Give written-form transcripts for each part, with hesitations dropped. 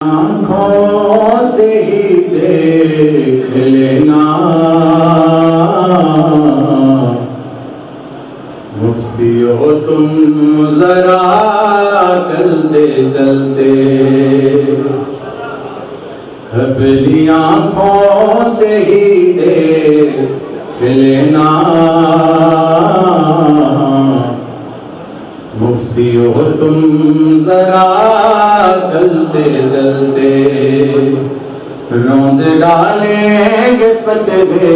आँखों से ही देख लेना, मुफ्ती हो तुम जरा चलते चलते, अपनी आँखों से ही देख लेना, मुफ्ती हो तुम जरा चलते चलते, रोंद डालेंगे फतवे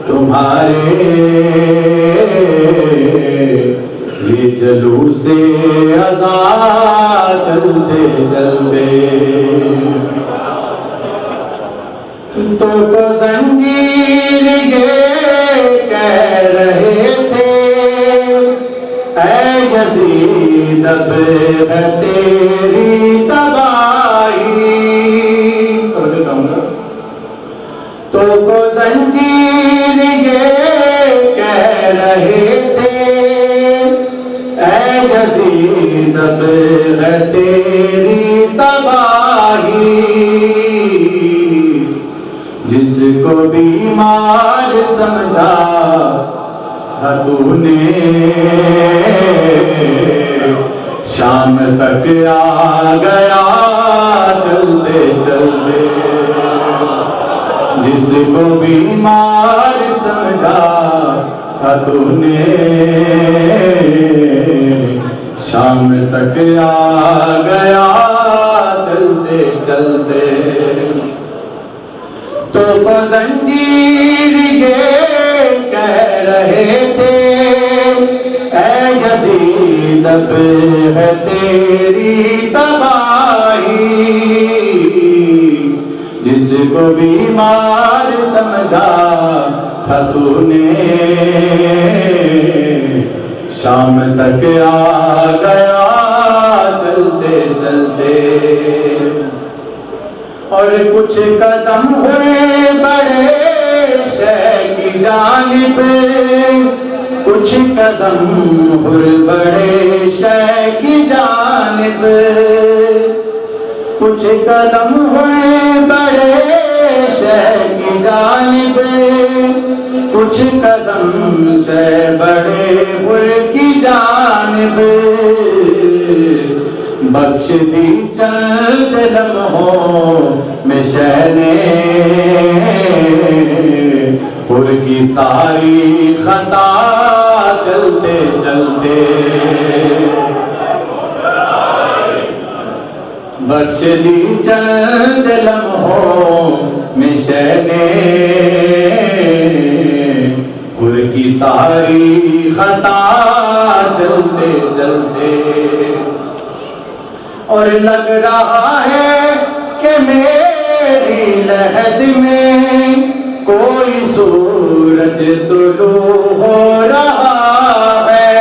तुम्हारे, ये जलूसे अज़ा चलते चलते। तो जंजीर ये कह रहे थे, ऐ यज़ीद अब है तेरी तबाही, तो जंजीर ये कह रहे थे, ऐ यज़ीद अब है तेरी तबाही, जिसको बीमार समझा था तूने, शाम तक आ गया चलते चलते, जिसको बीमार समझा था तूने, शाम तक आ गया चलते चलते। तो जंजीर ये कह रहे थे, ऐ यज़ीद अब है तेरी तबाही, जिसको बीमार समझा था तूने, शाम तक आ गया चलते चलते। और कुछ कदम हुए बड़े शय की जानिब, कुछ कदम हुए बड़े शय की जानिब, कुछ कदम हुए बड़े शय की जानिब, कुछ कदम से बड़े हुए की जानिब, बख्श दी चंद लम्हों में शहने, पुर की सारी खता चलते चलते, बख्श दी चंद लम्हों में शहने, पुर की सारी खता चलते चलते। और लग रहा है कि मेरी लहद में कोई सूरज तुलू हो रहा है,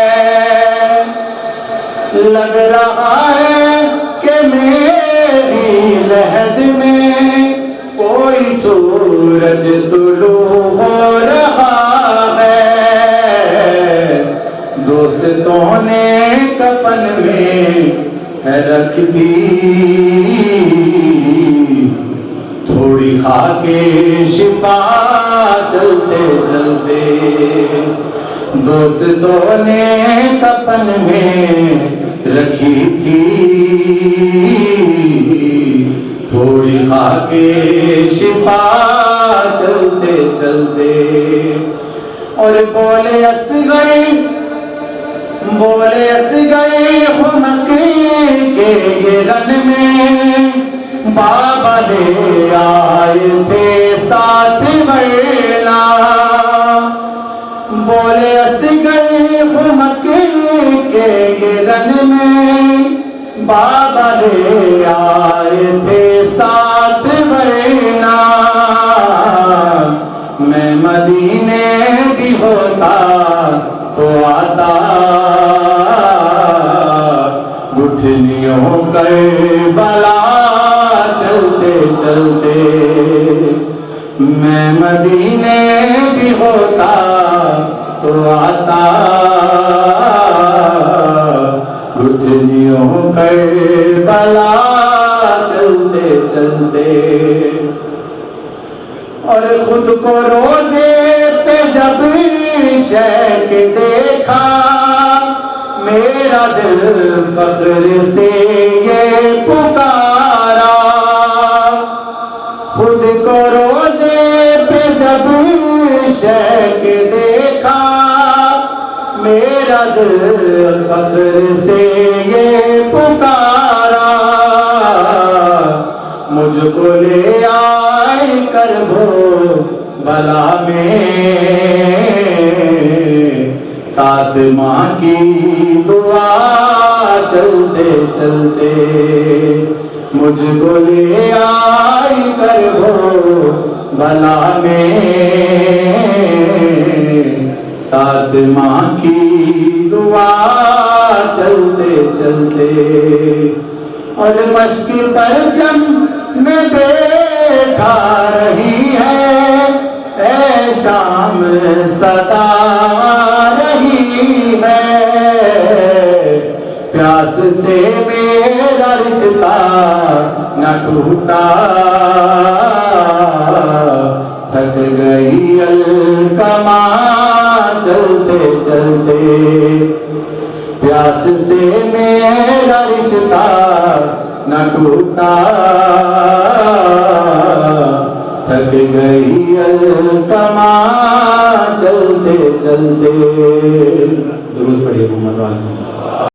लग रहा है कि मेरी लहद में कोई सूरज तुलू हो रहा है, दोस्तों ने कफन में रख दी थोड़ी खाके शिफा चलते चलते, दोस्तों ने कफन में रखी थी थोड़ी खाके शिफा चलते चलते। और बोले असग़र हुमक के ये रन में, बाबा ले आए थे साथ वरना, बोले असग़र हुमक के ये रन में, बाबा ले आए थे साथ वरना, मैं मदीने भी होता तो आता, घुटनियों करबला चलते चलते, मैं मदीने भी होता तो आता, घुटनियों करबला चलते चलते। और खुद को रोजे पे जब शेख देखा, मेरा दिल फख्र से ये पुकारा। खुद को रोजे पे जब शेख देखा, मेरा दिल फख्र से ये पुकारा। मुझको ले आए करबो भला में, सात माँ की दुआ चलते चलते। मुझको ले आई करबो भला में, सात माँ की दुआ चलते चलते। और मश्क परचम में बैठा रही है, ऐ शाम सदा रही है। प्यास से मेरा रिश्ता न टूटा, थक गई अलकमा चलते चलते। प्यास से मेरा रिश्ता न टूटा, थक गई अलकमा चलते चलते। दुरूद पढ़िए मोहम्मद वाले।